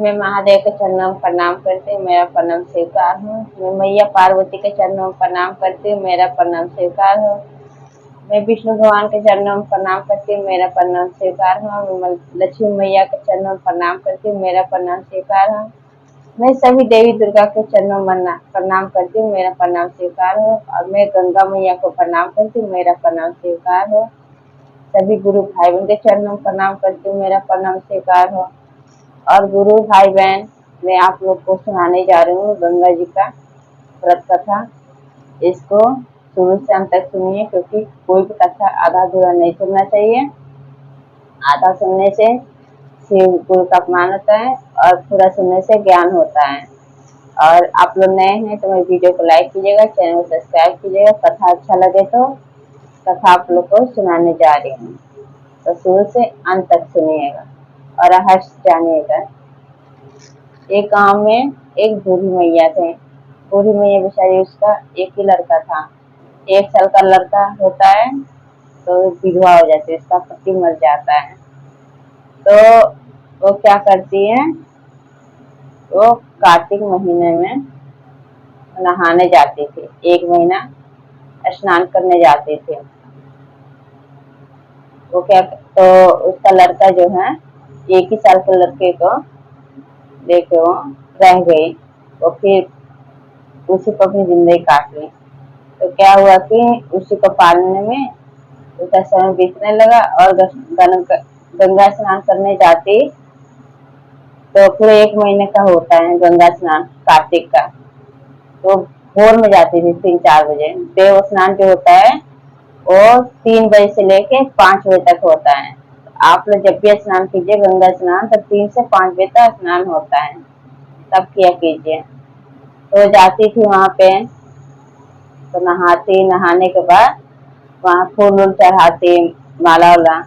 मैं महादेव के चरणों में प्रणाम करती हूँ, मेरा प्रणाम स्वीकार हो। मैं मैया पार्वती के चरणों में प्रणाम करती हूँ, मेरा प्रणाम स्वीकार हो। मैं विष्णु भगवान के चरणों में प्रणाम करती हूँ, मेरा प्रणाम स्वीकार हो। मैं लक्ष्मी मैया के चरणों में प्रणाम करती हूँ, मेरा प्रणाम स्वीकार हो। मैं सभी देवी दुर्गा के चरणों में प्रणाम करती हूँ, मेरा प्रणाम स्वीकार हो। और मैं गंगा मैया को प्रणाम करती हूँ, मेरा प्रणाम स्वीकार हो। सभी गुरु भाई बहन के चरणों में प्रणाम करती हूँ, मेरा प्रणाम स्वीकार हो। और गुरु भाई बहन, मैं आप लोग को सुनाने जा रही हूँ गंगा जी का व्रत कथा। इसको शुरू से अंत तक सुनिए, क्योंकि कोई भी कथा आधा अधूरा नहीं सुनना चाहिए। आधा सुनने से शिव गुरु का अपमान होता है और पूरा सुनने से ज्ञान होता है। और आप लोग नए हैं तो मेरे वीडियो को लाइक कीजिएगा, चैनल को सब्सक्राइब कीजिएगा। कथा अच्छा लगे तो कथा आप लोग को सुनाने जा रही हूँ, तो शुरू से अंत तक सुनिएगा और रहस्य जानिएगा। एक गांव में एक बूढ़ी मैया थे। बूढ़ी मैया बेचारी, उसका एक ही लड़का था। 1 साल का लड़का होता है तो विधवा हो जाती है, उसका पति मर जाता है। तो वो क्या करती है, वो कार्तिक महीने में नहाने जाती थी। 1 महीना स्नान करने जाते थे। वो क्या, तो उसका लड़का जो है, 1 ही साल के लड़के को देखे वो रह गई। वो फिर उसी को अपनी जिंदगी काट ली। तो क्या हुआ कि उसी को पालने में उसका समय बीतने लगा। और गंगा स्नान करने जाती, तो पूरे 1 महीने का होता है गंगा स्नान कार्तिक का। तो भोर में जाती थी 3-4 बजे। देव स्नान जो होता है वो 3 बजे से लेके 5 बजे तक होता है। आप लोग जब भी स्नान कीजिए गंगा स्नान, तो 3 से 5 बजे तक स्नान होता है, तब किया कीजिए। तो जाती थी वहां पे, तो नहाती, नहाने के बाद वहाँ फूल वूल चढ़ाती, माला वाला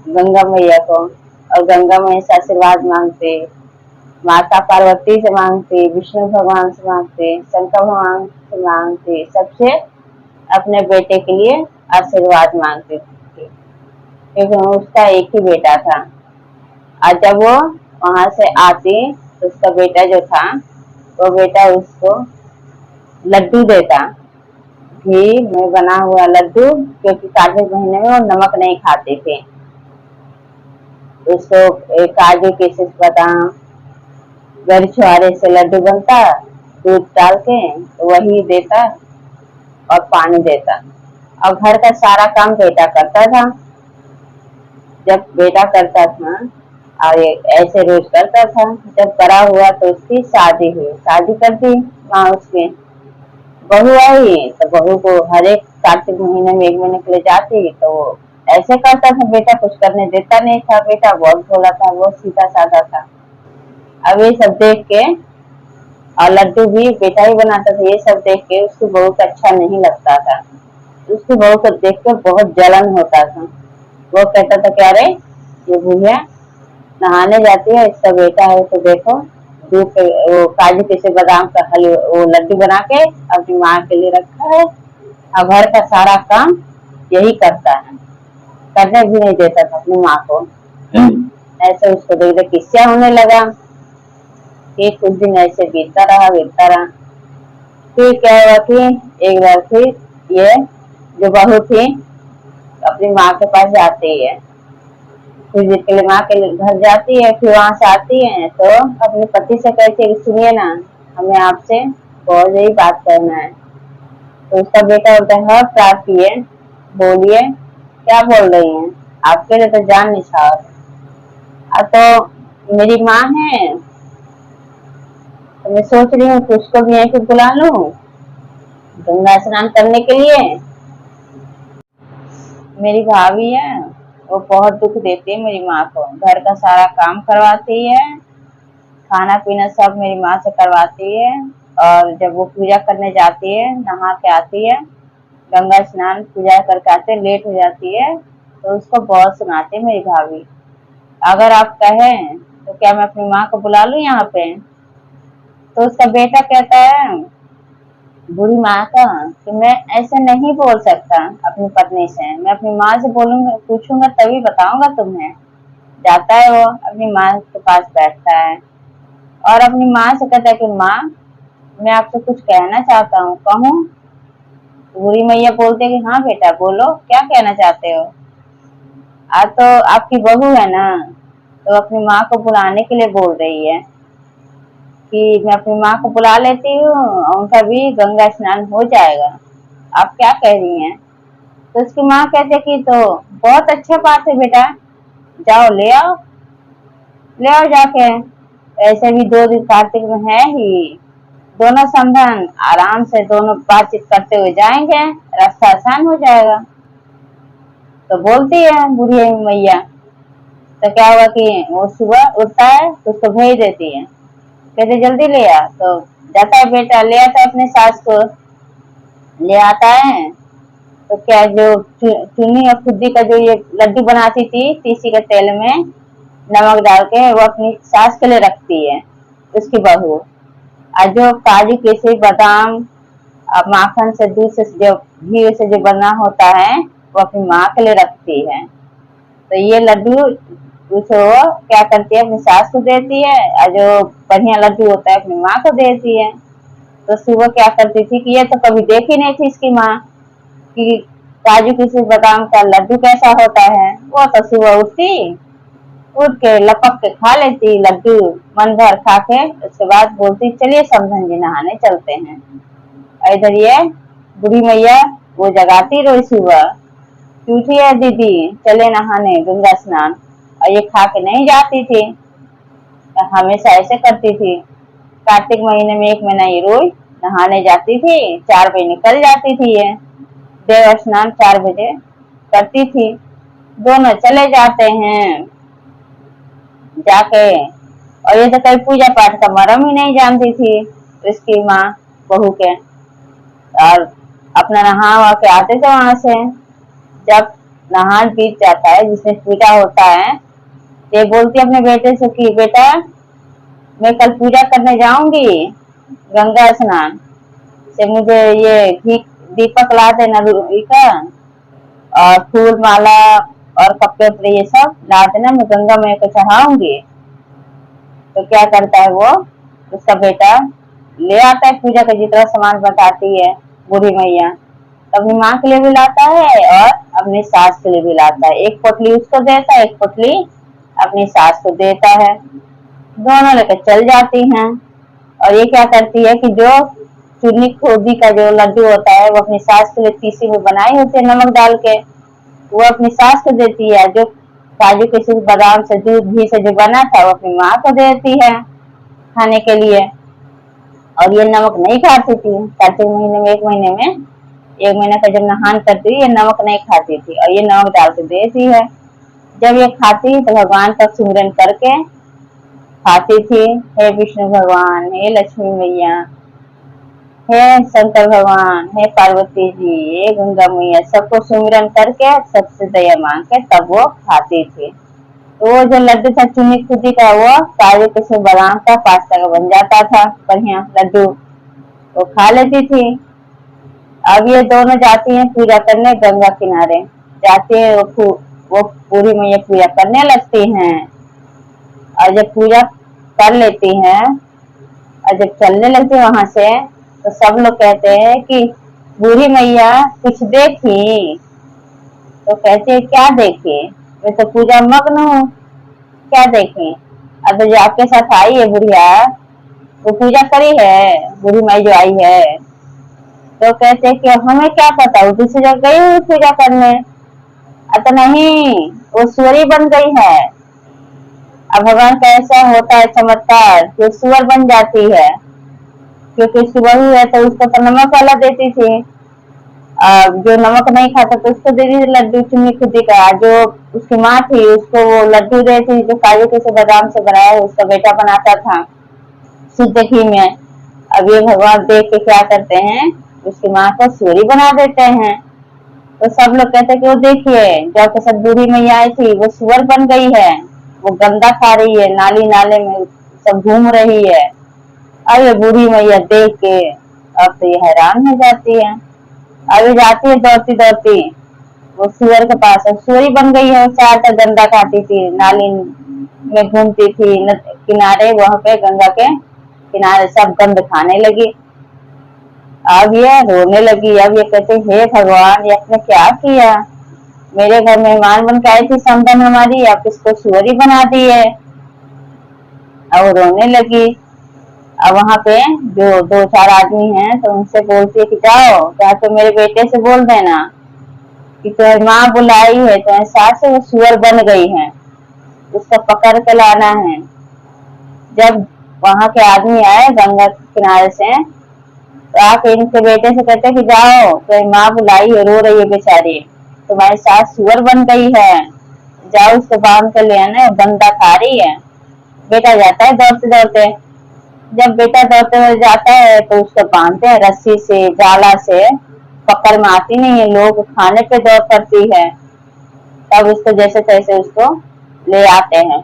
गंगा मैया को। और गंगा मैया से आशीर्वाद मांगते, माता पार्वती से मांगते, विष्णु भगवान से मांगते, शंकर भगवान से मांगते, सबसे अपने बेटे के लिए आशीर्वाद मांगती थी, क्योंकि उसका एक ही बेटा था। और जब वो वहां से आती, तो उसका बेटा जो था, वो बेटा उसको लड्डू देता, घी में बना हुआ लड्डू, क्योंकि कार्तिक महीने में वो नमक नहीं खाते थे। उसको काजू किशमिश बादाम गरी छुआरे से लड्डू बनता, दूध डाल के तो वही देता और पानी देता। और घर का सारा काम बेटा करता था। जब बेटा करता था और ऐसे रोज करता था। जब बड़ा हुआ तो उसकी शादी हुई, शादी कर दी माँ उसकी। बहू आई तो बहू को हर एक कार्तिक महीने में 1 महीने के लिए जाती, तो वो ऐसे करता था। बेटा कुछ करने देता नहीं था, बेटा बहुत भोला था, बहुत सीधा साधा था। अब ये सब देख के, और लड्डू भी बेटा ही बनाता था, ये सब देख के उसकी बहू को अच्छा नहीं लगता था। उसकी बहू को देख के बहुत जलन होता था। वो कहता था क्या रे, ये बुढ़िया नहाने जाती है, इसका बेटा है तो देखो दूध वो काजू किशमिश बादाम का वो लड्डू बना के अपनी माँ के लिए रखा है, और घर का सारा काम यही करता है, करने भी नहीं देता था अपनी माँ को। ऐसे उसको देख देख किस्सा होने लगा कि कुछ दिन ऐसे बीतता रहा। फिर क्या हुआ कि एक बार फिर ये जो बहू थी अपनी माँ के पास जाती है, कुछ दिन के लिए माँ के घर जाती है। फिर वहां से आती है तो अपने पति से कहती है कि सुनिए ना, हमें आपसे बहुत यही बात करना है। तो उसका बेटा बोलता है, हाँ प्रार्थी है, बोलिए क्या बोल रही हैं, आपके लिए तो जान निछावर। अब तो मेरी माँ है, तो मैं सोच रही हूँ कि उसको भी यहीं पे बुला लूं गंगा स्नान करने के लिए। मेरी भाभी है, वो बहुत दुख देती है मेरी माँ को, घर का सारा काम करवाती है, खाना पीना सब मेरी माँ से करवाती है। और जब वो पूजा करने जाती है, नहा के आती है, गंगा स्नान पूजा करके आते, लेट हो जाती है, तो उसको बहुत सुनाती है मेरी भाभी। अगर आप कहें तो क्या मैं अपनी माँ को बुला लूं यहाँ पे? तो उसका बेटा कहता है बुढ़ी माँ का कि मैं ऐसे नहीं बोल सकता अपनी पत्नी से, मैं अपनी माँ से बोलूंगा, पूछूंगा तभी बताऊंगा तुम्हें। जाता है वो अपनी माँ के पास बैठता है, और अपनी माँ से कहता है कि माँ, मैं आपसे कुछ कहना चाहता हूँ, कहूँ? बूढ़ी मैया बोलते है कि हाँ बेटा बोलो, क्या कहना चाहते हो? आज तो आपकी बहू है ना, तो अपनी माँ को बुलाने के लिए बोल रही है कि मैं अपनी माँ को बुला लेती हूँ, उनका भी गंगा स्नान हो जाएगा। आप क्या कह रही हैं? तो उसकी माँ कहती है कि तो बहुत अच्छा बात है बेटा, जाओ ले आओ जाके। ऐसे भी 2 दिन कार्तिक में है ही, दोनों समधन आराम से दोनों बातचीत करते हुए जाएंगे, रास्ता आसान हो जाएगा। तो बोलती है बूढ़ी मैया। तो क्या हुआ कि वो सुबह उठता है तो उसको भेज देती है, कहते जल्दी ले आ। तो जाता है बेटा, ले आता है अपने सास को, ले आता है। तो क्या जो चुन्नी और खुद्दी का जो ये लड्डू बनाती थी तीसी के तेल में नमक डाल के, वो अपनी सास के लिए रखती है, उसकी बहू। और जो काजू किशमिश बादाम और माखन से दूध से जो घी से जो बना होता है, वो अपनी माँ के लिए रखती है। तो ये लड्डू उसको क्या करती है, अपनी सास को देती है, और जो बढ़िया लड्डू होता है अपनी माँ को देती है। तो सुबह क्या करती थी कि ये तो कभी देखी नहीं थी इसकी माँ कि काजू किशमिश बादाम का लड्डू कैसा होता है। वो तो सुबह उठ के लपक के खा लेती लड्डू, मन भर खा के। उसके बाद बोलती चलिए समधन जी नहाने चलते हैं। इधर ये बूढ़ी मैया वो जगाती रोज सुबह, उठी है दीदी चले नहाने गंगा स्नान, और ये खा के नहीं जाती थी, हमेशा ऐसे करती थी। कार्तिक महीने में 1 महीना ये रोज नहाने जाती थी, 4 बजे निकल जाती थी ये, देव स्नान 4 बजे करती थी। दोनों चले जाते हैं जाके, और ये तो कहीं पूजा पाठ का मर्म ही नहीं जानती थी इसकी माँ बहू के। और अपना नहा वहा के आते थे वहां से। जब नहान बीत जाता है जिसमें पूजा होता है, ये बोलती अपने बेटे से कि बेटा मैं कल पूजा करने जाऊंगी गंगा स्नान से, मुझे ये घी दीपक ला देना रुई का, और फूल माला और कपड़े उपड़े ये सब ला देना, मैं गंगा मैया को चढ़ाऊंगी। तो क्या करता है वो, उसका बेटा ले आता है पूजा का जितना सामान बताती है बूढ़ी मैया, तो अपनी माँ के लिए भी लाता है और अपनी सास के लिए भी लाता है। एक पोटली उसको देता है, एक पोटली अपनी सास को देता है। दोनों लेकर चल जाती हैं। और ये क्या करती है कि जो चुन्नी खोदी का जो लड्डू होता है, वो अपनी सास के लिए तीसी में बनाई होती है नमक डाल के, वो अपनी सास को देती है। जो काजू किशमिश बादाम से दूध घी से जो बना था, वो अपनी माँ को देती है खाने के लिए। और ये नमक नहीं खाती थी कार्तिक महीने में, 1 महीने में, 1 महीना का जब नहान करती थी ये नमक नहीं खाती थी, और ये नमक डाल के देती है। जब ये खाती तो भगवान का सुमिरन करके खाती थी, हे विष्णु भगवान, हे लक्ष्मी मैया, हे शंकर भगवान, हे पार्वती जी, हे गंगा मैया, सबको सुमिरन करके सबसे दया मांग के तब वो खाती थी। तो वो जो लड्डू था चुन्नी खुदी का, वो काजू किशमिश बादाम का पास्ता का बन जाता था बढ़िया लड्डू, वो खा लेती थी। अब ये दोनों जाती हैं पूजा करने गंगा किनारे, जाती है वो पूरी मैया पूजा करने लगती हैं। और जब पूजा कर लेती हैं और जब चलने लगती है वहां से, तो सब लोग कहते हैं कि बूढ़ी मैया कुछ देखी? तो कहते हैं क्या देखी, मैं तो पूजा मग्न हूँ, क्या देखी? अब तो जो आपके साथ आई है बुढ़िया, वो पूजा करी है, बूढ़ी माई जो आई है। तो कहते कि हमें क्या पता, वो दूसरी जगह गई हुई पूजा करने। तो नहीं, वो सुअरी बन गई है। अब भगवान का ऐसा होता है चमत्कार कि सुअर बन जाती है, क्योंकि उसकी बहू है तो उसको तो नमक वाला देती थी, जो नमक नहीं खाता तो उसको दे दी लड्डू चुन्नी खुदी का। जो उसकी माँ थी उसको वो लड्डू देती जो काजू के बादाम से बनाया उसका बेटा बनाता था शुद्ध घी में। अब ये भगवान देख के क्या करते हैं, उसकी माँ को सूरी बना देते हैं। तो सब लोग कहते हैं कि वो देखिए जो आपके साथ बूढ़ी मैया आई थी वो सुअर बन गई है, वो गंदा खा रही है, नाली नाले में सब घूम रही है। अब ये बूढ़ी मैया देख के अब तो ये हैरान हो जाती है। अभी जाती है दौड़ती दौड़ती वो सुअर के पास, अब सुअरी बन गई है, वो चार का गंदा खाती थी, नाली में घूमती थी, किनारे, वहां पे गंगा के किनारे सब गंध खाने लगी। अब ये रोने लगी। अब ये कहते, हे भगवान, ये आपने क्या किया? मेरे घर मेहमान बन के आई थी समधन हमारी, आप इसको सुअरी बना दी है। अब वो रोने लगी। अब वहां पे जो 2-4 आदमी हैं तो उनसे बोलती है कि जाओ जाके मेरे बेटे से बोल देना कि तुम्हारी माँ बुलाई है, तुम्हारे सास से वो सुअर बन गई है, उसको पकड़ के लाना है। जब वहां के आदमी आए गंगा किनारे से, तो आके इनके बेटे से कहते कि जाओ, तुम्हारी माँ बुलाई है, रो रही है बेचारी, तुम्हारी सास सुअर बन गई है, जाओ उसको बांध कर ले आना, गंदा खा रही है। बेटा जाता है दौड़ते दौड़ते। जब बेटा दौड़ते हुए जाता है तो उसको बांधते हैं रस्सी से, जाला से, पकड़ में आती नहीं है, लोग खाने पे दौड़ पड़ती है। तब उसको जैसे तैसे उसको ले आते हैं।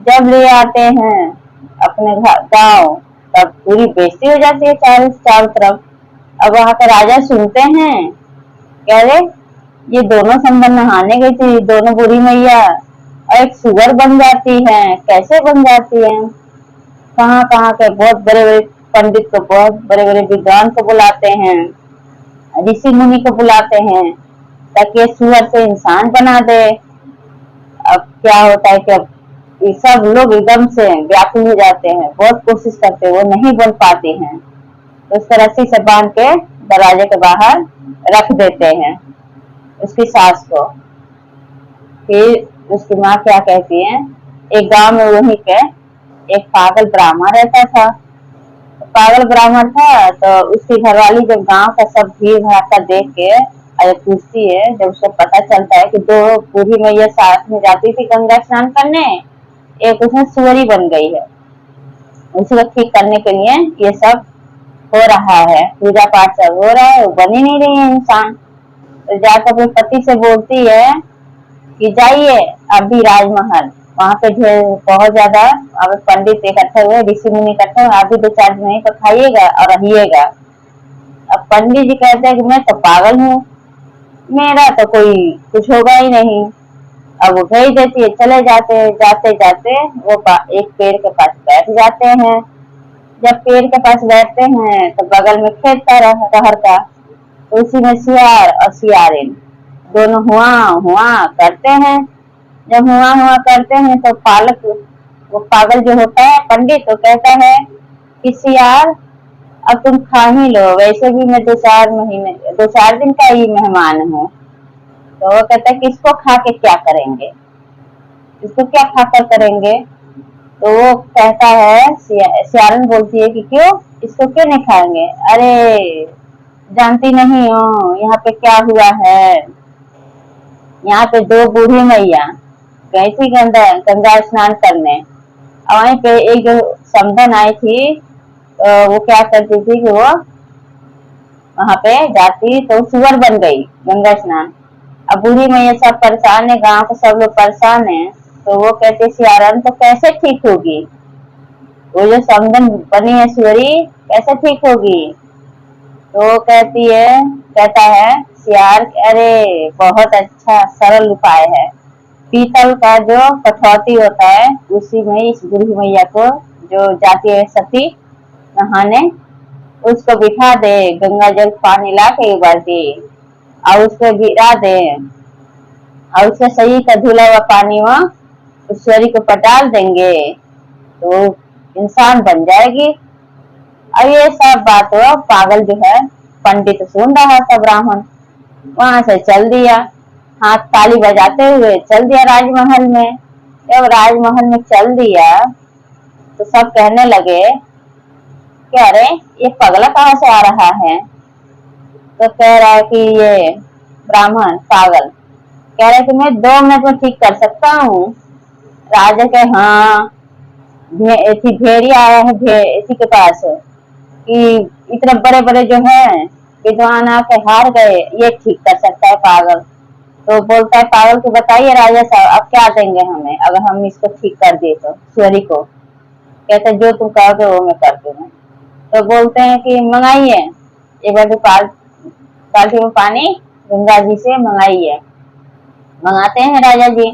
जब ले आते हैं अपने गाँव, तब पूरी बेइज्जती हो जाती है चारों तरफ। अब वहां के राजा सुनते हैं, कह रहे ये दोनों समधन नहाने गई थी, दोनों बूढ़ी मैया, और एक सुअर बन जाती है, कैसे बन जाती है? कहाँ कहाँ के बहुत बड़े बड़े पंडित को, बहुत बड़े बड़े विद्वान को बुलाते हैं, ऋषि मुनि को बुलाते हैं, ताकि ये सुअर से इंसान बना दे। अब क्या होता है कि अब ये सब लोग एकदम से व्याकुल हो जाते हैं, बहुत कोशिश करते हैं, वो नहीं बन पाते हैं, तो उसको रस्सी से बांध के दरवाजे के बाहर रख देते हैं उसकी सास को। फिर उसकी माँ क्या कहती है, एक गांव में वहीं पे एक पागल ब्राह्मण रहता था। पागल ब्राह्मण था तो उसकी घरवाली जब गांव का सब भीड़ भड़ाका देख के अरे पूछती है, जब उसको पता चलता है कि 2 बूढ़ी मैया साथ में जाती थी गंगा स्नान करने, एक उसमें सुअरी बन गई है, उसको ठीक करने के लिए ये सब हो रहा है, पूजा पाठ सब हो रहा है, वो बन ही नहीं रही है इंसान। तो जाकर अपने पति से बोलती है कि जाइए अभी राजमहल, वहां पे बहुत ज्यादा अब पंडित इकट्ठे हुए, ऋषि मुनि इकट्ठे हुए, आप भी 2-4 दिन तो खाइएगा और रहिएगा। अब पंडित जी कहते हैं कि मैं तो पागल हूँ, मेरा तो कोई कुछ होगा ही नहीं। अब वो भेज देती है, चले जाते जाते जाते वो एक पेड़ के पास बैठ जाते हैं। जब पेड़ के पास बैठते हैं तो बगल में खेत का रहर का, तो उसी में सियार और सियारिन दोनों हुआ हुआ करते हैं। जब हुआ हुआ करते हैं तो वो पागल जो होता है पंडित, तो कहता है कि सियार अब तुम खा ही लो, वैसे भी मैं 2-4 दिन का ही मेहमान हूँ। तो वो कहता है कि इसको खा के क्या करेंगे, इसको क्या खाकर करेंगे? तो वो कहता है, सियारन बोलती है कि क्यों, इसको क्यों नहीं खाएंगे? अरे जानती नहीं हो यहाँ पे क्या हुआ है? यहाँ पे 2 बूढ़ी मैया गई थी गंगा स्नान करने, और वहीं पे एक जो समधन आई थी, तो वो क्या करती थी कि वो वहां पे जाती तो सुअर बन गई गंगा स्नान। अब बूढ़ी मैया सब परेशान है, गांव के सब लोग परेशान है। तो वो कहते सियारन तो कैसे ठीक होगी, वो जो समधन बनी है सुअरी कैसे ठीक होगी? तो कहता है सियार, अरे बहुत अच्छा सरल उपाय है, पीतल का जो कठौती होता है उसी में इस बूढ़ी मैया को जो जाती है सती नहाने, उसको बिठा दे, गंगा जल पानी ला के एक बाल्टी और उसको गिरा दे, और उसका सही का धुला हुआ पानी वहाँ उस सुअरी को पटाल देंगे तो इंसान बन जाएगी। अब ये सब बात हुआ, पागल जो है पंडित सुन रहा था ब्राह्मण, वहां से चल दिया, हाथ ताली बजाते हुए चल दिया राजमहल में। जब राजमहल में चल दिया तो सब कहने लगे कि अरे ये पगला कहाँ से आ रहा है? तो कह रहा है कि ये ब्राह्मण पागल कह रहा है कि मैं 2 मिनट में ठीक कर सकता हूँ। राजा के हाँ, भेड़िया आया है इसी के पास कि इतने बड़े बड़े जो है विद्वान आके हार गए, ये ठीक कर सकता है पागल। तो बोलता है पागल को, बताइए राजा साहब आप क्या देंगे हमें अगर हम इसको ठीक कर दिए तो सुअरी को? कहते जो तुम कहोगे वो मैं कर दूंगा। तो बोलते हैं कि मंगाइए एक बाल्टी में पानी गंगा जी से मंगाइए। मंगाते हैं राजा जी,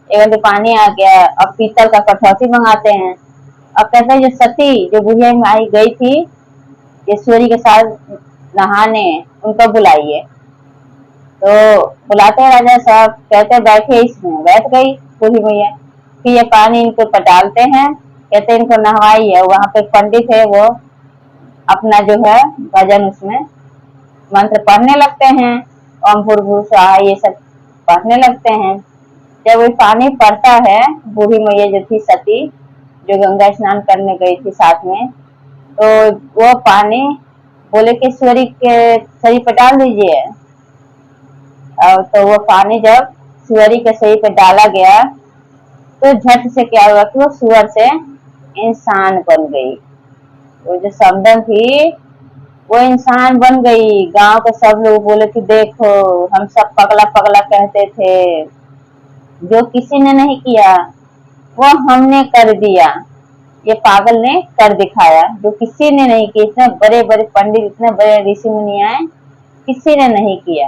एक बाल्टी पानी आ गया, अब पीतल का कठौती मंगाते हैं, अब कहते हैं जो सती जो बुढ़िया माई गई थी ईश्वरी के साथ नहाने, उनको बुलाइए। तो बुलाते हैं राजा साहब, कहते हैं बैठे, इसमें बैठ गई बूढ़ी मैया। फिर ये पानी इनको पटालते हैं, कहते हैं इनको नहवाइए। वहां पे पंडित है, वो अपना जो है भजन उसमें मंत्र पढ़ने लगते हैं, ओम भूर्भुवः स्वाहा ये सब पढ़ने लगते हैं। जब वो पानी पड़ता है, बूढ़ी मैया जो थी सती, जो गंगा स्नान करने गई थी साथ में, तो वो पानी बोले कि ईश्वरी के शरीर पे डाल दीजिए। तो वो पानी जब सुअरी के शरीर पे डाला गया, तो झट से क्या हुआ कि वो सुअर से इंसान बन गई। वो जो समदन थी वो इंसान बन गई। गांव के सब लोग बोले कि देखो, हम सब पगला पगला कहते थे, जो किसी ने नहीं किया वो हमने कर दिया। ये पागल ने कर दिखाया, जो किसी ने नहीं किया। इतने बड़े बड़े पंडित, इतने बड़े ऋषि मुनिया, किसी ने नहीं किया।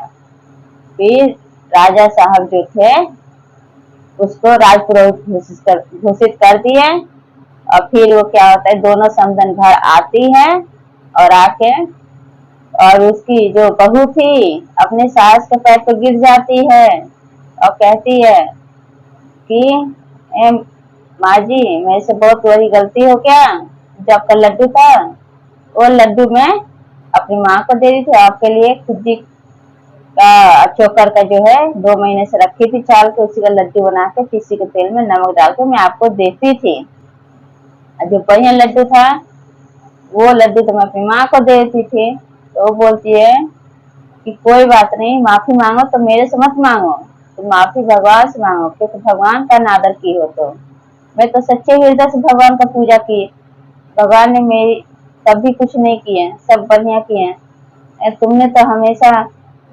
फिर राजा साहब जो थे उसको राजपुरोहित घोषित कर दिए। और फिर वो क्या होता है, दोनों समधन घर आती है और आके और उसकी जो बहू थी अपने सास के पैर पे गिर जाती है और कहती है कि माँ जी, मेरे से बहुत बड़ी गलती हो गया। जो आपका लड्डू था, वो लड्डू मैं अपनी माँ को दे दी थी, आपके लिए खुदी का चोकर का जो है 2 महीने से रखी थी चाल के, उसी का लड्डू बना के तीसी के तेल में नमक डाल के मैं आपको देती थी। जो बढ़िया लड्डू था वो लड्डू तो मैं अपनी माँ को देती थी। तो वो बोलती है कि कोई बात नहीं, माफी मांगो तो मेरे से मत मांगो, तो माफी भगवान से मांगो, क्योंकि भगवान का अनादर की हो। तो मैं तो सच्चे हृदय से भगवान का पूजा की, भगवान ने मेरी कभी कुछ नहीं किए, सब बढ़िया किए। तुमने तो हमेशा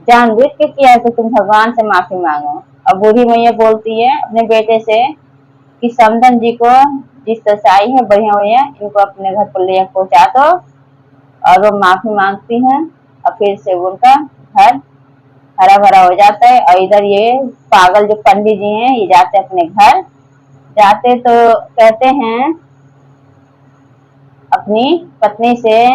जानबूझ के किया है, तो तुम भगवान से माफी मांगो। अब बूढ़ी मैया बोलती है अपने बेटे से कि समधन जी को जिस तरह से आई है बढ़िया बढ़िया, इनको अपने घर पर ले पहुंचा दो। और वो माफी मांगती हैं और फिर से उनका घर हरा भरा हो जाता है। और इधर ये पागल जो पंडित जी हैं, ये जाते अपने घर, जाते तो कहते हैं अपनी पत्नी से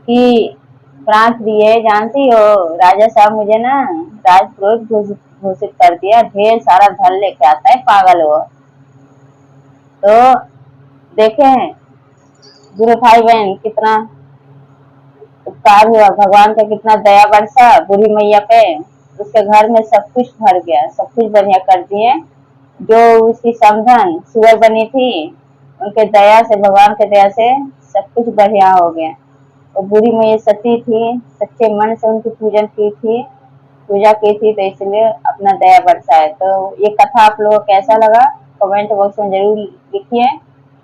कि प्रांत दिए, जानती हो राजा साहब मुझे ना राजपुरोहित घोषित कर दिया, ढेर सारा धन लेके आता है पागल वो। तो देखें गुरु भाई बहन कितना उपकार हुआ, भगवान का कितना दया बरसा बूढ़ी मैया पे। उसके घर में सब कुछ भर गया, सब कुछ बढ़िया कर दिए। जो उसकी समधन सुअर बनी थी, उनके दया से, भगवान के दया से सब कुछ बढ़िया हो गया। और बूढ़ी मैया सती थी, सच्चे मन से उनकी पूजा की थी, तो इसलिए अपना दया बरसाए। तो ये कथा आप लोगों को कैसा लगा कमेंट बॉक्स में जरूर लिखिए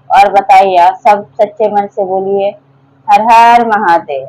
और बताइए। सब सच्चे मन से बोलिए हर हर महादेव।